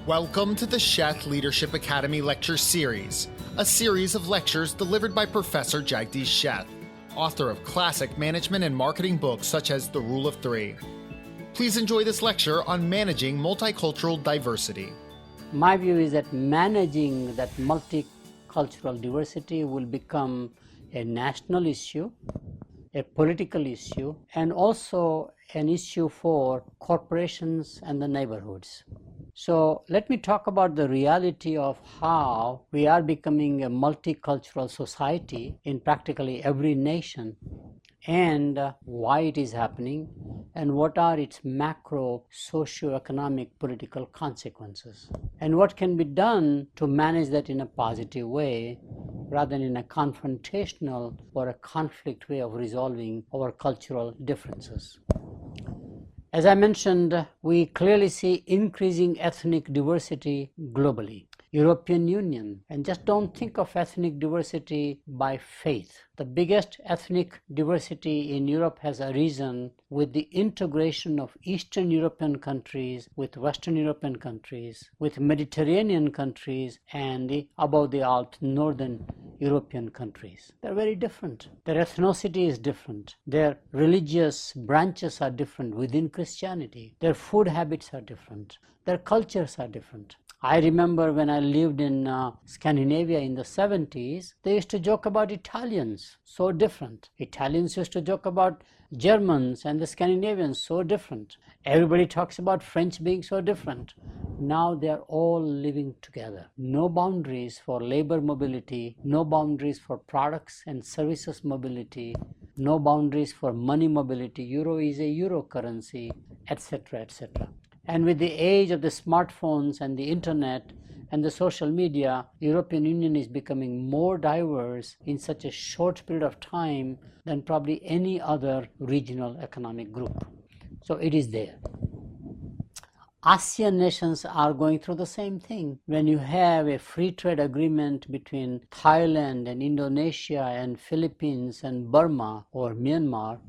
Welcome to the Sheth Leadership Academy Lecture Series, a series of lectures delivered by Professor Jagdish Sheth, author of classic management and marketing books such as The Rule of Three. Please enjoy this lecture on managing multicultural diversity. My view is that managing that multicultural diversity will become a national issue, a political issue, and also an issue for corporations and the neighborhoods. So let me talk about the reality of how we are becoming a multicultural society in practically every nation, and why it is happening, and what are its macro socio-economic political consequences, and what can be done to manage that in a positive way rather than in a confrontational or a conflict way of resolving our cultural differences. As I mentioned, we clearly see increasing ethnic diversity globally. European Union, and just don't think of ethnic diversity by faith. The biggest ethnic diversity in Europe has arisen with the integration of Eastern European countries with Western European countries, with Mediterranean countries, and the above the Alps Northern European countries. They're very different. Their ethnicity is different. Their religious branches are different within Christianity. Their food habits are different. Their cultures are different. I remember when I lived in Scandinavia in the 70s, they used to joke about Italians, so different. Italians used to joke about Germans and the Scandinavians, so different. Everybody talks about French being so different. Now they are all living together. No boundaries for labor mobility, no boundaries for products and services mobility, no boundaries for money mobility. Euro is a euro currency, etc., etc. And with the age of the smartphones and the internet and the social media, European Union is becoming more diverse in such a short period of time than probably any other regional economic group. So it is there. ASEAN nations are going through the same thing. When you have a free trade agreement between Thailand and Indonesia and Philippines and Burma or Myanmar,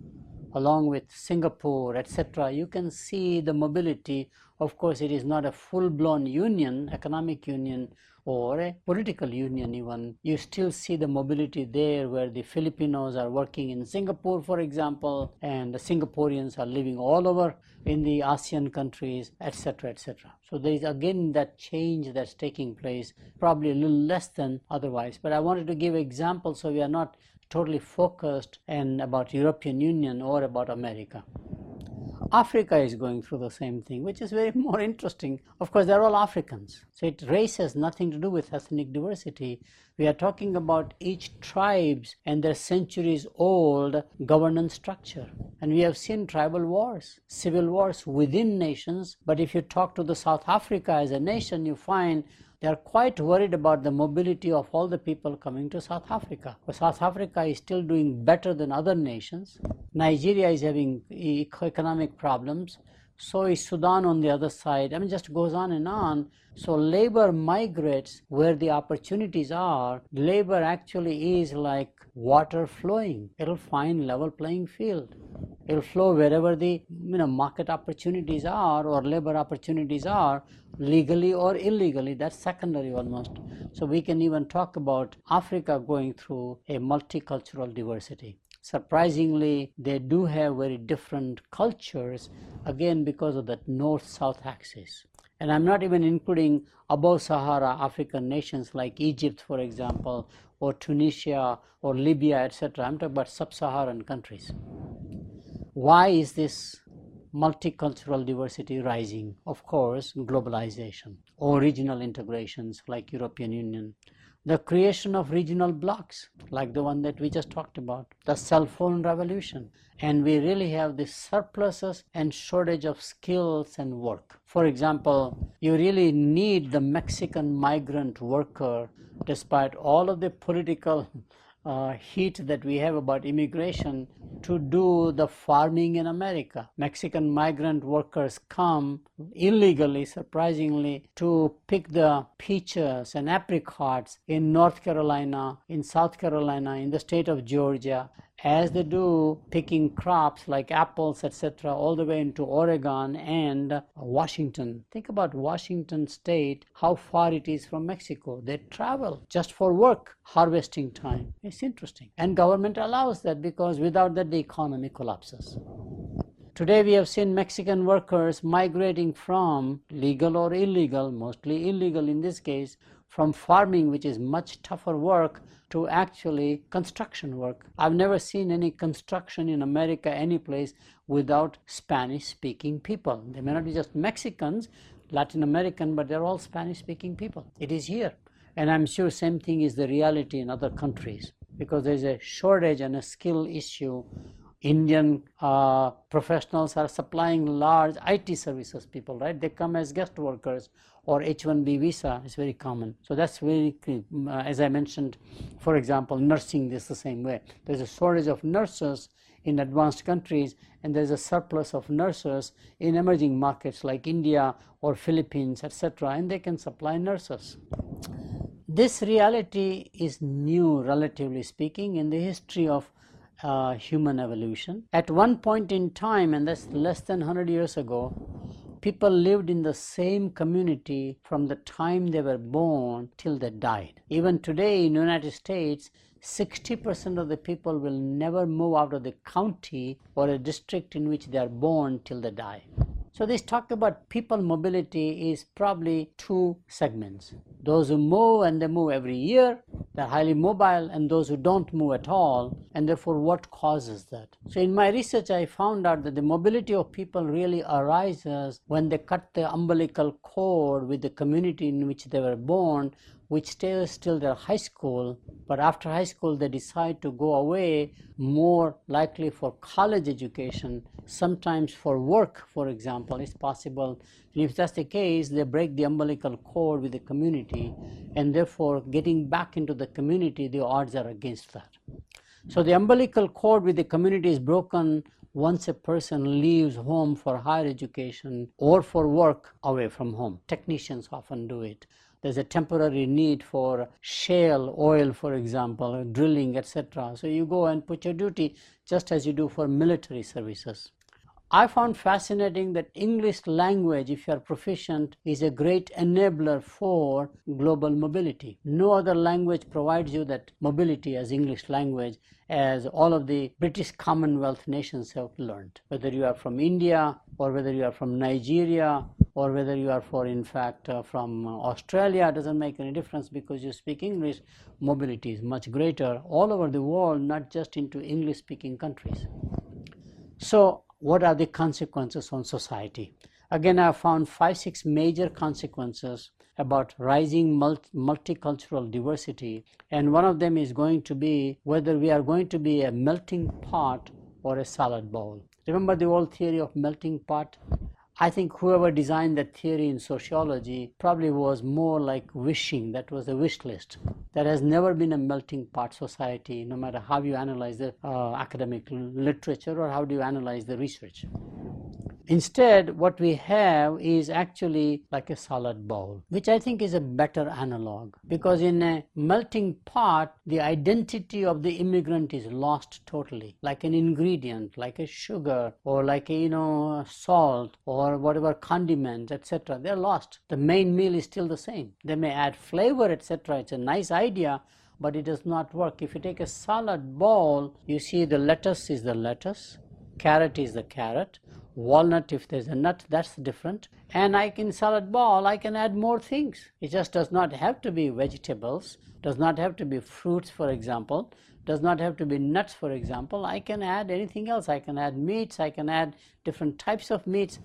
along with Singapore, etc., you can see the mobility. Of course, it is not a full-blown union, economic union, or a political union even. You still see the mobility there where the Filipinos are working in Singapore, for example, and the Singaporeans are living all over in the ASEAN countries, etc., etc. So there is again that change that's taking place, probably a little less than otherwise. But I wanted to give examples so we are not totally focused and about European Union or about America. Africa is going through the same thing, which is very more interesting. Of course, they're all Africans. So race has nothing to do with ethnic diversity. We are talking about each tribes and their centuries old governance structure. And we have seen tribal wars, civil wars within nations. But if you talk to the South Africa as a nation, you find they are quite worried about the mobility of all the people coming to South Africa. But South Africa is still doing better than other nations. Nigeria is having economic problems. So is Sudan on the other side. I mean, just goes on and on. So labor migrates where the opportunities are. Labor actually is like water flowing. It'll find level playing field. It'll flow wherever the market opportunities are or labor opportunities are, legally or illegally. That's secondary almost. So we can even talk about Africa going through a multicultural diversity. Surprisingly, they do have very different cultures, again because of that north-south axis. And I'm not even including above Sahara African nations like Egypt, for example, or Tunisia or Libya, etc. I'm talking about sub-Saharan countries. Why is this multicultural diversity rising? Of course, globalization or regional integrations like European Union. The creation of regional blocks like the one that we just talked about. The cell phone revolution. And we really have this surpluses and shortage of skills and work. For example, you really need the Mexican migrant worker despite all of the political heat that we have about immigration to do the farming in America. Mexican migrant workers come illegally, surprisingly, to pick the peaches and apricots in North Carolina, in South Carolina, in the state of Georgia, as they do picking crops like apples, etc., all the way into Oregon and Washington. Think about Washington state, how far it is from Mexico. They travel just for work, harvesting time. It's interesting. And government allows that because without that the economy collapses. Today we have seen Mexican workers migrating from legal or illegal, mostly illegal in this case, from farming, which is much tougher work, to actually construction work. I've never seen any construction in America, any place, without Spanish-speaking people. They may not be just Mexicans, Latin American, but they're all Spanish-speaking people. It is here. And I'm sure same thing is the reality in other countries, because there's a shortage and a skill issue. Indian professionals are supplying large IT services people, right? They come as guest workers or H-1B visa is very common. So that's very, as I mentioned, for example, nursing is the same way. There's a shortage of nurses in advanced countries, and there's a surplus of nurses in emerging markets like India or Philippines, etc., and they can supply nurses. This reality is new, relatively speaking, in the history of human evolution. At one point in time, and that's less than 100 years ago, people lived in the same community from the time they were born till they died. Even today in the United States, 60% of the people will never move out of the county or a district in which they are born till they die. So this talk about people mobility is probably two segments. Those who move, and they move every year, they're highly mobile, and those who don't move at all, and therefore what causes that? So in my research I found out that the mobility of people really arises when they cut the umbilical cord with the community in which they were born, which stays till their high school, but after high school they decide to go away, more likely for college education, sometimes for work, for example, is possible. And if that's the case, they break the umbilical cord with the community, and therefore getting back into the community, the odds are against that. So the umbilical cord with the community is broken once a person leaves home for higher education or for work away from home. Technicians often do it. There's a temporary need for shale oil, for example, drilling, etc. So you go and put your duty just as you do for military services. I found fascinating that English language, if you are proficient, is a great enabler for global mobility. No other language provides you that mobility as English language, as all of the British Commonwealth nations have learned. Whether you are from India, or whether you are from Nigeria, or whether you are from Australia, doesn't make any difference because you speak English. Mobility is much greater all over the world, not just into English-speaking countries. So what are the consequences on society? Again, I found 5-6 major consequences about rising multicultural diversity, and one of them is going to be whether we are going to be a melting pot or a salad bowl. Remember the old theory of melting pot? I think whoever designed that theory in sociology probably was more like wishing. That was a wish list. There has never been a melting pot society, no matter how you analyze the academic literature or how do you analyze the research. Instead, what we have is actually like a salad bowl, which I think is a better analog, because in a melting pot, the identity of the immigrant is lost totally, like an ingredient, like a sugar, or like a salt, or whatever condiment, etc. They're lost. The main meal is still the same. They may add flavor, etc. It's a nice idea, but it does not work. If you take a salad bowl, you see the lettuce is the lettuce, carrot is the carrot, walnut, if there's a nut, that's different. And in salad bowl, I can add more things. It just does not have to be vegetables, does not have to be fruits, for example, does not have to be nuts, for example. I can add anything else. I can add meats, I can add different types of meats,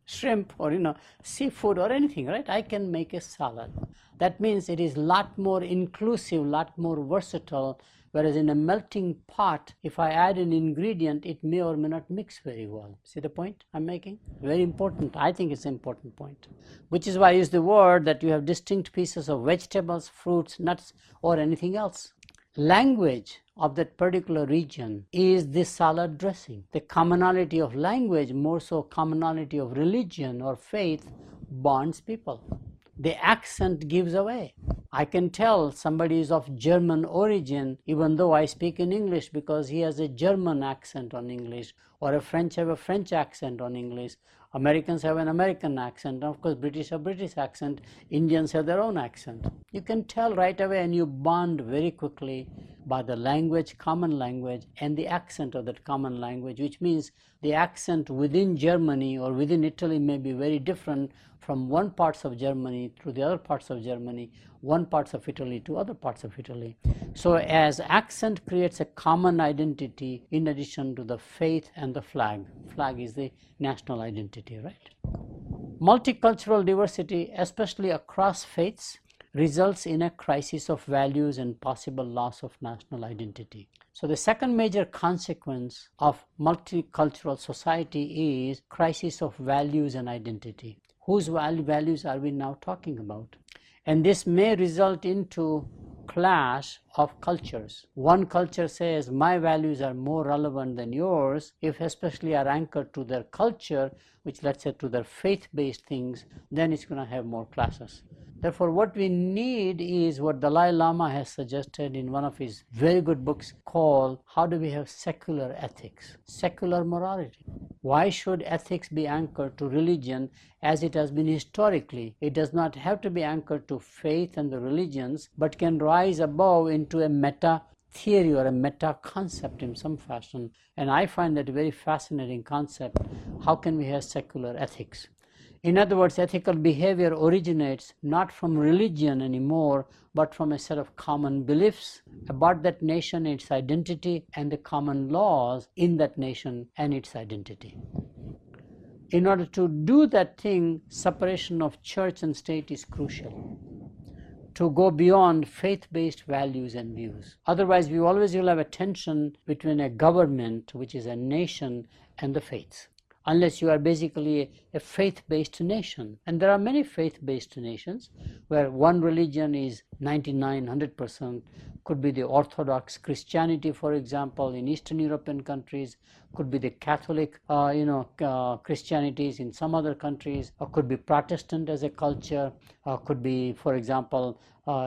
shrimp or seafood or anything, right? I can make a salad. That means it is a lot more inclusive, lot more versatile. Whereas in a melting pot, if I add an ingredient, it may or may not mix very well. See the point I'm making? Very important. I think it's an important point. Which is why I use the word that you have distinct pieces of vegetables, fruits, nuts, or anything else. Language of that particular region is the salad dressing. The commonality of language, more so commonality of religion or faith, bonds people. The accent gives away. I can tell somebody is of German origin even though I speak in English because he has a German accent on English, or a French have a French accent on English. Americans have an American accent, and of course British have British accent, Indians have their own accent. You can tell right away, and you bond very quickly by the language, common language, and the accent of that common language, which means the accent within Germany or within Italy may be very different from one parts of Germany to the other parts of Germany, one parts of Italy to other parts of Italy. So as accent creates a common identity in addition to the faith and the flag. Flag is the national identity, right? Multicultural diversity, especially across faiths, results in a crisis of values and possible loss of national identity. So the second major consequence of multicultural society is crisis of values and identity. Whose values are we now talking about? And this may result into clash of cultures. One culture says my values are more relevant than yours, if especially are anchored to their culture, which let's say to their faith-based things, then it's going to have more clashes. Therefore, what we need is what Dalai Lama has suggested in one of his very good books called How Do We Have Secular Ethics? Secular morality. Why should ethics be anchored to religion as it has been historically? It does not have to be anchored to faith and the religions, but can rise above into a meta theory or a meta concept in some fashion. And I find that a very fascinating concept. How can we have secular ethics? In other words, ethical behavior originates not from religion anymore, but from a set of common beliefs about that nation, its identity, and the common laws in that nation and its identity. In order to do that thing, separation of church and state is crucial, to go beyond faith-based values and views. Otherwise, we always will have a tension between a government, which is a nation, and the faiths. Unless you are basically a faith-based nation. And there are many faith-based nations where one religion is 99, 100%. Could be the Orthodox Christianity, for example, in Eastern European countries. Could be the Catholic, Christianities in some other countries. Or could be Protestant as a culture. Could be, for example,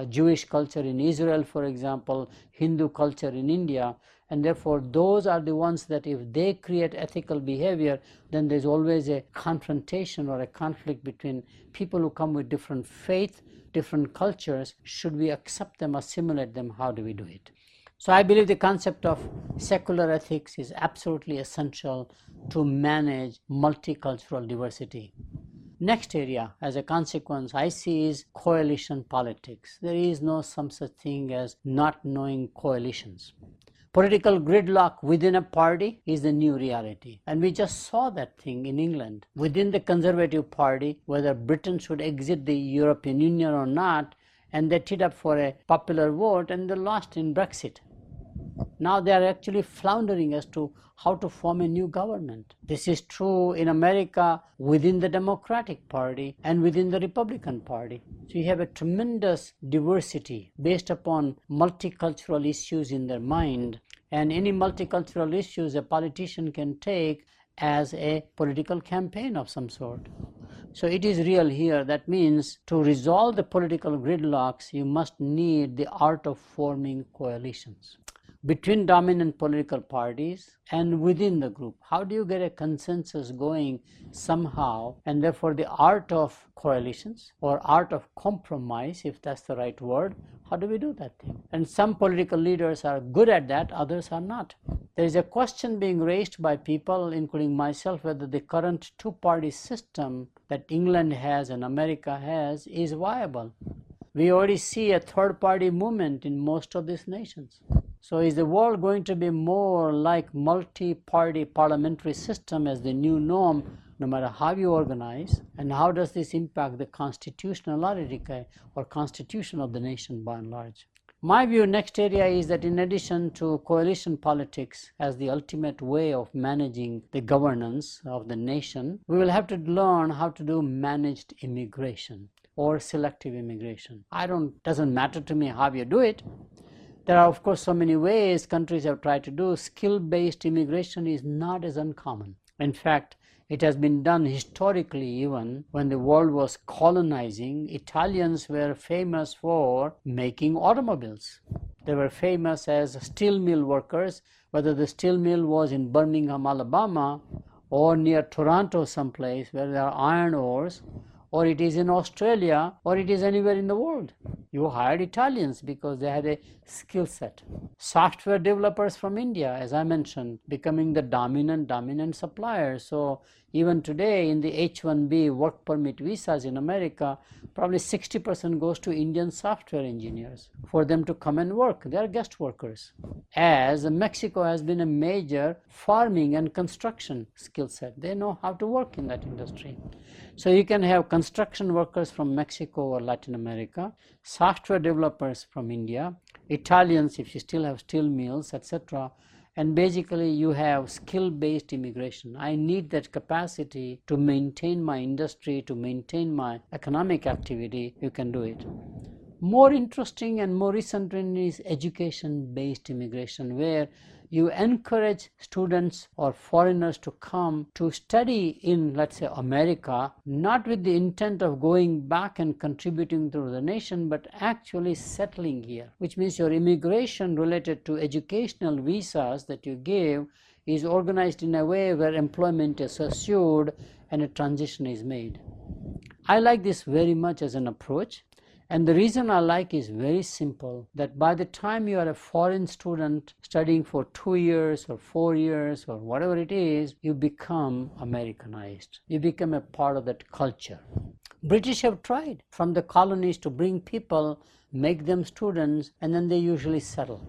Jewish culture in Israel, for example, Hindu culture in India. And therefore, those are the ones that if they create ethical behavior, then there's always a confrontation or a conflict between people who come with different faith, different cultures. Should we accept them, assimilate them? How do we do it? So I believe the concept of secular ethics is absolutely essential to manage multicultural diversity. Next area, as a consequence, I see is coalition politics. There is no some such thing as not knowing coalitions. Political gridlock within a party is the new reality. And we just saw that thing in England. Within the Conservative Party, whether Britain should exit the European Union or not, and they teed up for a popular vote and they lost in Brexit. Now they are actually floundering as to how to form a new government. This is true in America within the Democratic Party and within the Republican Party. So you have a tremendous diversity based upon multicultural issues in their mind. And any multicultural issues a politician can take as a political campaign of some sort. So it is real here. That means to resolve the political gridlocks, you must need the art of forming coalitions between dominant political parties and within the group. How do you get a consensus going somehow? And therefore the art of coalitions or art of compromise, if that's the right word, how do we do that thing? And some political leaders are good at that, others are not. There is a question being raised by people, including myself, whether the current two-party system that England has and America has is viable. We already see a third-party movement in most of these nations. So is the world going to be more like multi-party parliamentary system as the new norm, no matter how you organize? And how does this impact the constitutionality or constitution of the nation by and large? My view, next area is that in addition to coalition politics as the ultimate way of managing the governance of the nation, we will have to learn how to do managed immigration or selective immigration. Doesn't matter to me how you do it. There are, of course, so many ways countries have tried to do. Skill-based immigration is not as uncommon. In fact, It has been done historically. Even when the world was colonizing, Italians were famous for making automobiles. They were famous as steel mill workers, whether the steel mill was in Birmingham, Alabama, or near Toronto someplace where there are iron ores, or it is in Australia, or it is anywhere in the world. You hired Italians because they had a skill set. Software developers from India, as I mentioned, becoming the dominant supplier. So even today in the H-1B work permit visas in America, probably 60% goes to Indian software engineers for them to come and work. They are guest workers. As Mexico has been a major farming and construction skill set. They know how to work in that industry. So you can have construction workers from Mexico or Latin America, software developers from India, Italians if you still have steel mills, etc. And basically you have skill-based immigration. I need that capacity to maintain my industry, to maintain my economic activity. You can do it. More interesting and more recent trend is education-based immigration, where you encourage students or foreigners to come to study in, let's say, America, not with the intent of going back and contributing to the nation, but actually settling here, which means your immigration related to educational visas that you give is organized in a way where employment is assured and a transition is made. I like this very much as an approach. And the reason I like is very simple, that by the time you are a foreign student studying for 2 years or 4 years or whatever it is, you become Americanized. You become a part of that culture. British have tried from the colonies to bring people, make them students, and then they usually settle.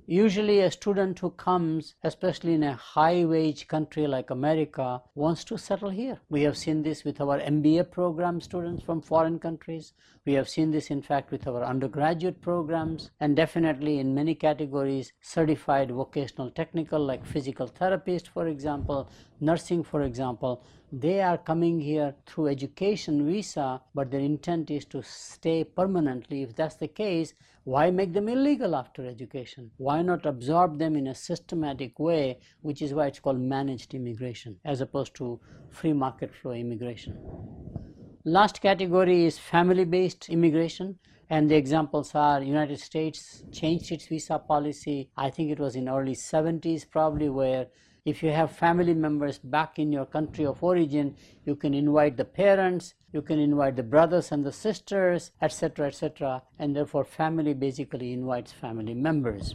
Usually a student who comes, especially in a high-wage country like America, wants to settle here. We have seen this with our MBA program students from foreign countries. We have seen this, in fact, with our undergraduate programs, and definitely in many categories, certified vocational technical, like physical therapist, for example, nursing, for example. They are coming here through education visa, but their intent is to stay permanently. If that's the case, why make them illegal after education? Why not absorb them in a systematic way, which is why it's called managed immigration, as opposed to free market flow immigration. Last category is family-based immigration, and the examples are United States changed its visa policy. I think it was in early 70s probably, where if you have family members back in your country of origin, you can invite the parents, you can invite the brothers and the sisters, etc., etc. And therefore family basically invites family members.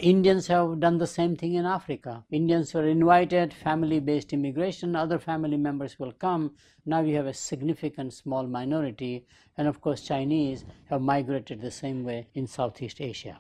Indians have done the same thing in Africa. Indians were invited, family-based immigration, other family members will come. Now you have a significant small minority. And of course Chinese have migrated the same way in Southeast Asia.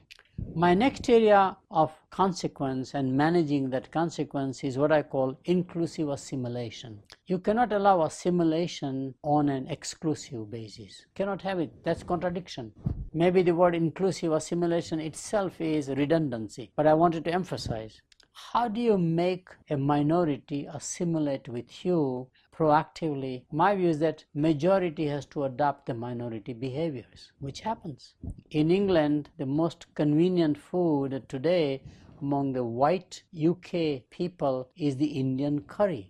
My next area of consequence and managing that consequence is what I call inclusive assimilation. You cannot allow assimilation on an exclusive basis. Cannot have it. That's contradiction. Maybe the word inclusive assimilation itself is redundancy, but I wanted to emphasize, how do you make a minority assimilate with you proactively? My view is that majority has to adopt the minority behaviors, which happens. In England, the most convenient food today among the white UK people is the Indian curry.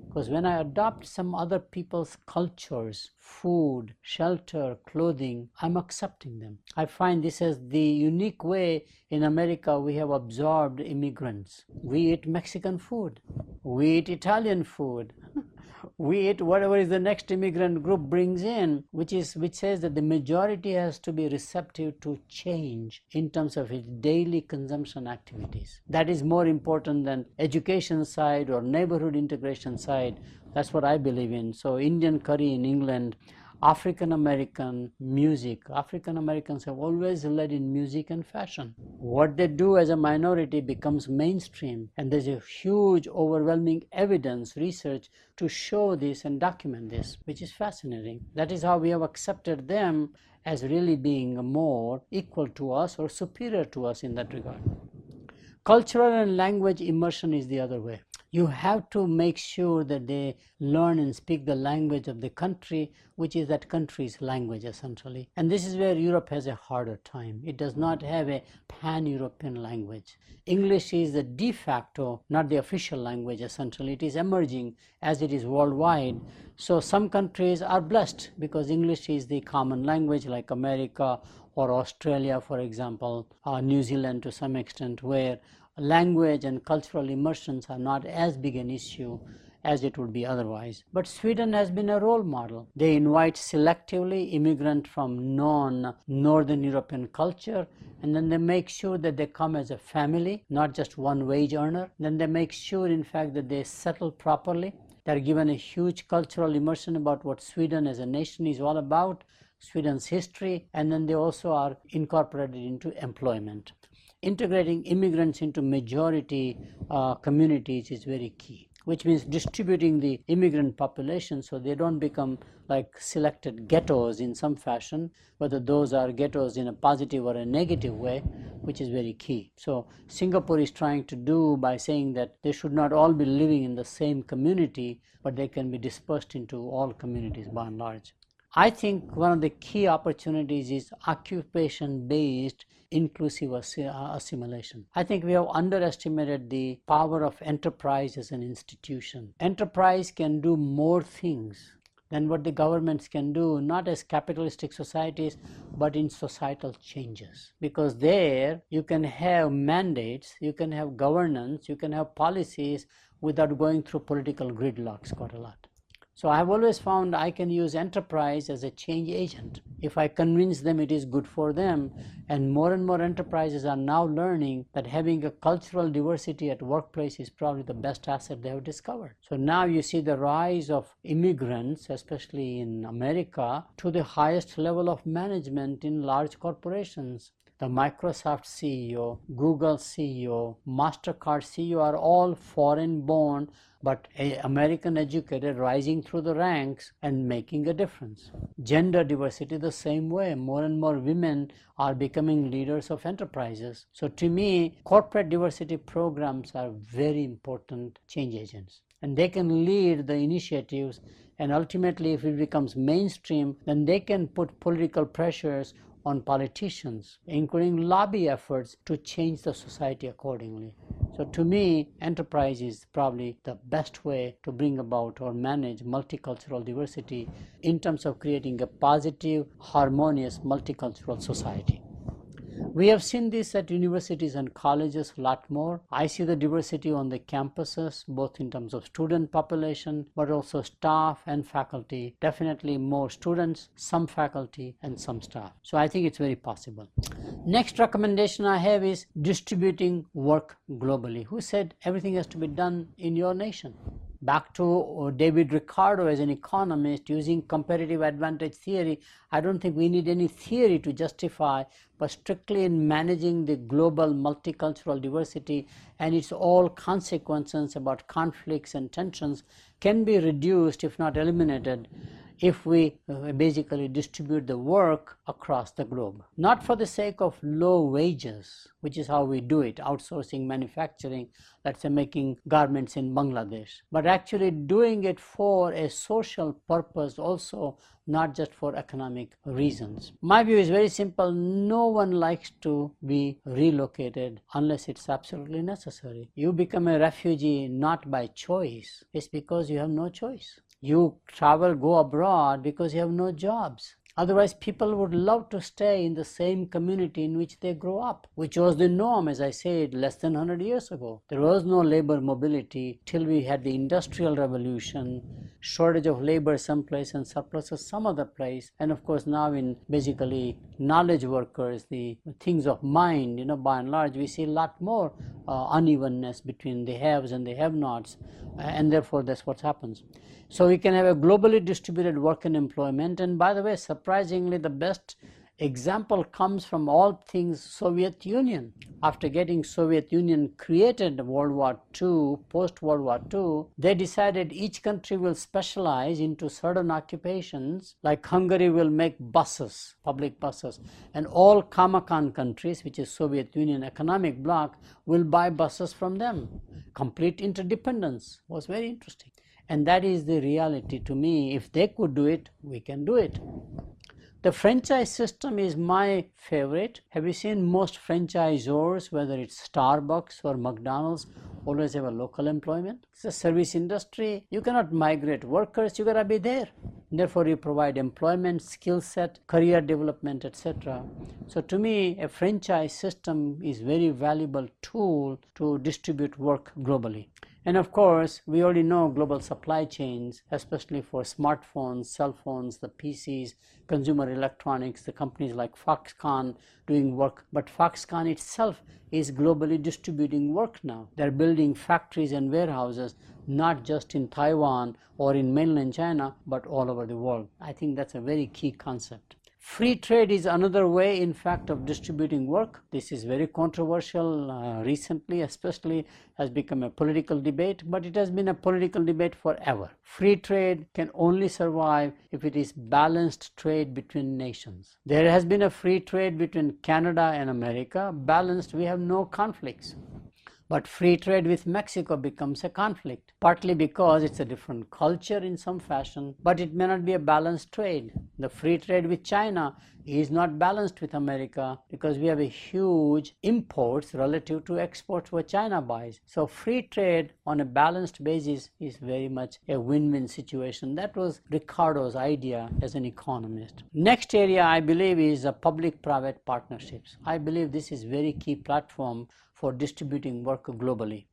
Because when I adopt some other people's cultures, food, shelter, clothing, I'm accepting them. I find this as the unique way in America we have absorbed immigrants. We eat Mexican food. We eat Italian food. We eat whatever is the next immigrant group brings in, which says that the majority has to be receptive to change in terms of its daily consumption activities. That is more important than education side or neighborhood integration side. That's what I believe in. So Indian curry in England, African American music. African Americans have always led in music and fashion. What they do as a minority becomes mainstream, and there's a huge overwhelming evidence, research to show this and document this, which is fascinating. That is how we have accepted them as really being more equal to us or superior to us in that regard. Cultural and language immersion is the other way. You have to make sure that they learn and speak the language of the country, which is that country's language essentially. And this is where Europe has a harder time. It does not have a pan-European language. English is the de facto, not the official language essentially. It is emerging as it is worldwide. So some countries are blessed because English is the common language, like America or Australia, for example, or New Zealand to some extent, where language and cultural immersions are not as big an issue as it would be otherwise. But Sweden has been a role model. They invite selectively immigrants from non-Northern European culture, and then they make sure that they come as a family, not just one wage earner. Then they make sure, in fact, that they settle properly. They're given a huge cultural immersion about what Sweden as a nation is all about, Sweden's history, and then they also are incorporated into employment. Integrating immigrants into majority communities is very key, which means distributing the immigrant population so they don't become like selected ghettos in some fashion, whether those are ghettos in a positive or a negative way, which is very key. So Singapore is trying to do by saying that they should not all be living in the same community, but they can be dispersed into all communities by and large. I think one of the key opportunities is occupation-based inclusive assimilation. I think we have underestimated the power of enterprise as an institution. Enterprise can do more things than what the governments can do, not as capitalistic societies, but in societal changes. Because there you can have mandates, you can have governance, you can have policies without going through political gridlocks quite a lot. So I have always found I can use enterprise as a change agent. If I convince them it is good for them, and more enterprises are now learning that having a cultural diversity at workplace is probably the best asset they have discovered. So now you see the rise of immigrants, especially in America, to the highest level of management in large corporations. The Microsoft CEO, Google CEO, MasterCard CEO are all foreign born but American educated, rising through the ranks and making a difference. Gender diversity the same way. More and more women are becoming leaders of enterprises. So to me, corporate diversity programs are very important change agents. And they can lead the initiatives, and ultimately if it becomes mainstream, then they can put political pressures on politicians, including lobby efforts to change the society accordingly. So to me, enterprise is probably the best way to bring about or manage multicultural diversity in terms of creating a positive, harmonious, multicultural society. We have seen this at universities and colleges a lot more. I see the diversity on the campuses, both in terms of student population, but also staff and faculty. Definitely more students, some faculty, and some staff. So I think it's very possible. Next recommendation I have is distributing work globally. Who said everything has to be done in your nation? Back to David Ricardo as an economist using comparative advantage theory. I don't think we need any theory to justify, but strictly in managing the global multicultural diversity and its all consequences about conflicts and tensions can be reduced, if not eliminated, if we basically distribute the work across the globe. Not for the sake of low wages, which is how we do it, outsourcing manufacturing, let's say making garments in Bangladesh, but actually doing it for a social purpose also, not just for economic reasons. My view is very simple. No one likes to be relocated unless it's absolutely necessary. You become a refugee not by choice. It's because you have no choice. You travel, go abroad because you have no jobs. Otherwise, people would love to stay in the same community in which they grew up, which was the norm, as I said, less than 100 years ago. There was no labor mobility till we had the Industrial Revolution, shortage of labor someplace and surpluses some other place. And of course, now in basically knowledge workers, the things of mind, by and large, we see a lot more unevenness between the haves and the have-nots, and therefore that's what happens. So we can have a globally distributed work and employment. And by the way, surprisingly, the best example comes from all things Soviet Union. After getting Soviet Union created World War II, post World War II, they decided each country will specialize into certain occupations. Like Hungary will make buses, public buses, and all Kamakan countries, which is Soviet Union economic bloc, will buy buses from them. Complete interdependence was very interesting. And that is the reality to me. If they could do it, we can do it. The franchise system is my favorite. Have you seen most franchisors, whether it's Starbucks or McDonald's, always have a local employment? It's a service industry. You cannot migrate workers. You gotta be there. Therefore, you provide employment, skill set, career development, etc. So to me, a franchise system is a very valuable tool to distribute work globally. And of course, we already know global supply chains, especially for smartphones, cell phones, the PCs, consumer electronics, the companies like Foxconn doing work. But Foxconn itself is globally distributing work now. They're building factories and warehouses, not just in Taiwan or in mainland China, but all over the world. I think that's a very key concept. Free trade is another way, in fact, of distributing work. This is very controversial recently, especially has become a political debate, but it has been a political debate forever. Free trade can only survive if it is balanced trade between nations. There has been a free trade between Canada and America. Balanced, we have no conflicts. But free trade with Mexico becomes a conflict, partly because it's a different culture in some fashion, but it may not be a balanced trade. The free trade with China is not balanced with America because we have a huge imports relative to exports what China buys. So free trade on a balanced basis is very much a win-win situation. That was Ricardo's idea as an economist. Next area I believe is public-private partnerships. I believe this is very key platform for distributing work globally.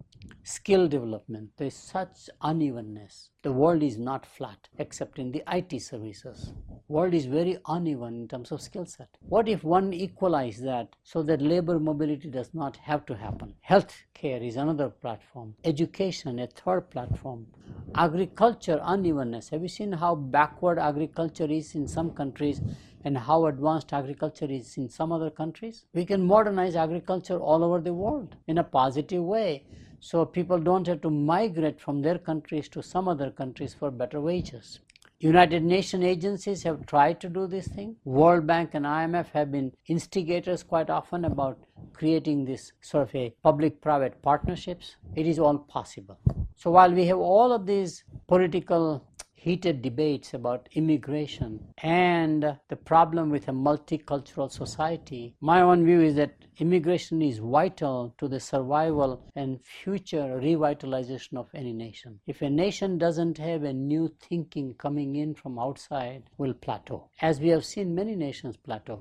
Skill development. There is such unevenness. The world is not flat except in the IT services. World is very uneven in terms of skill set. What if one equalize that so that labor mobility does not have to happen? Healthcare is another platform. Education, a third platform. Agriculture, unevenness. Have you seen how backward agriculture is in some countries and how advanced agriculture is in some other countries? We can modernize agriculture all over the world in a positive way, so people don't have to migrate from their countries to some other countries for better wages. United Nations agencies have tried to do this thing. World Bank and IMF have been instigators quite often about creating this sort of a public-private partnerships. It is all possible. So while we have all of these political heated debates about immigration and the problem with a multicultural society, my own view is that immigration is vital to the survival and future revitalization of any nation. If a nation doesn't have a new thinking coming in from outside, will plateau. As we have seen many nations plateau.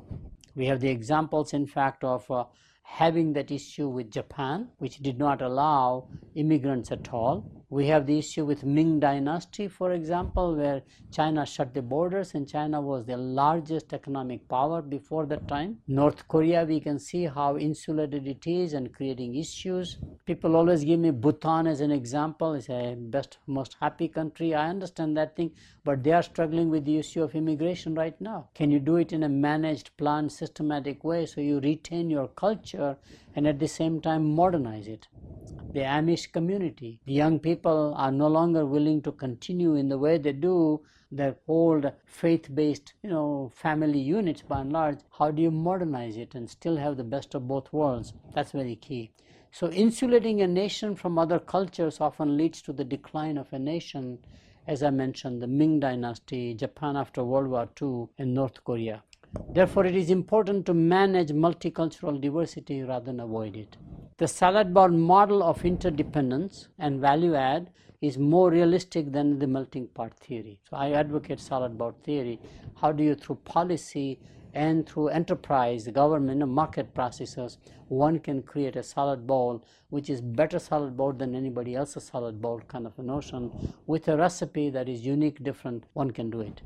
We have the examples, in fact, of having that issue with Japan, which did not allow immigrants at all. We have the issue with Ming Dynasty, for example, where China shut the borders and China was the largest economic power before that time. North Korea, we can see how insulated it is and creating issues. People always give me Bhutan as an example. It's a best, most happy country. I understand that thing, but they are struggling with the issue of immigration right now. Can you do it in a managed, planned, systematic way so you retain your culture and at the same time modernize it? The Amish community, the young people are no longer willing to continue in the way they do their old faith-based, family units by and large. How do you modernize it and still have the best of both worlds? That's very key. So insulating a nation from other cultures often leads to the decline of a nation. As I mentioned, the Ming Dynasty, Japan after World War II, and North Korea. Therefore, it is important to manage multicultural diversity rather than avoid it. The salad bar model of interdependence and value add is more realistic than the melting pot theory. So I advocate salad bar theory. How do you, through policy and through enterprise, government, and market processes, one can create a salad bowl which is better salad bowl than anybody else's salad bowl kind of a notion with a recipe that is unique, different, one can do it.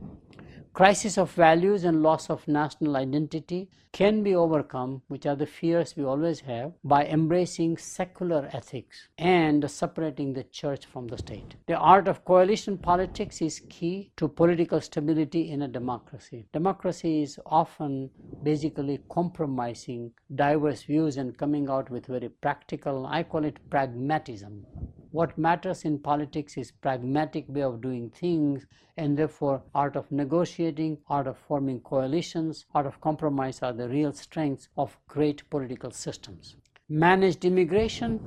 Crisis of values and loss of national identity can be overcome, which are the fears we always have, by embracing secular ethics and separating the church from the state. The art of coalition politics is key to political stability in a democracy. Democracy is often basically compromising diverse views and coming out with very practical, I call it pragmatism. What matters in politics is pragmatic way of doing things, and therefore art of negotiating, art of forming coalitions, art of compromise are the real strengths of great political systems. Managed immigration,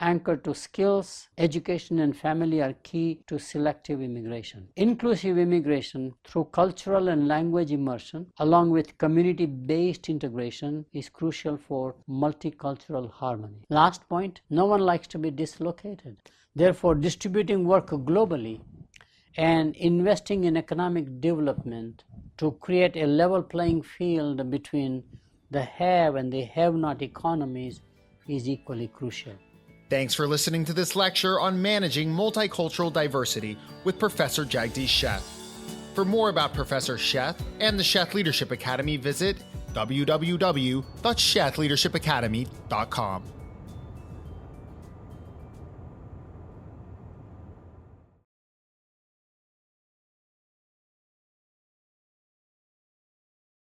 anchored to skills, education and family are key to selective immigration. Inclusive immigration through cultural and language immersion along with community-based integration is crucial for multicultural harmony. Last point, no one likes to be dislocated. Therefore, distributing work globally and investing in economic development to create a level playing field between the have and the have-not economies is equally crucial. Thanks for listening to this lecture on managing multicultural diversity with Professor Jagdish Sheth. For more about Professor Sheth and the Sheth Leadership Academy, visit www.shethleadershipacademy.com.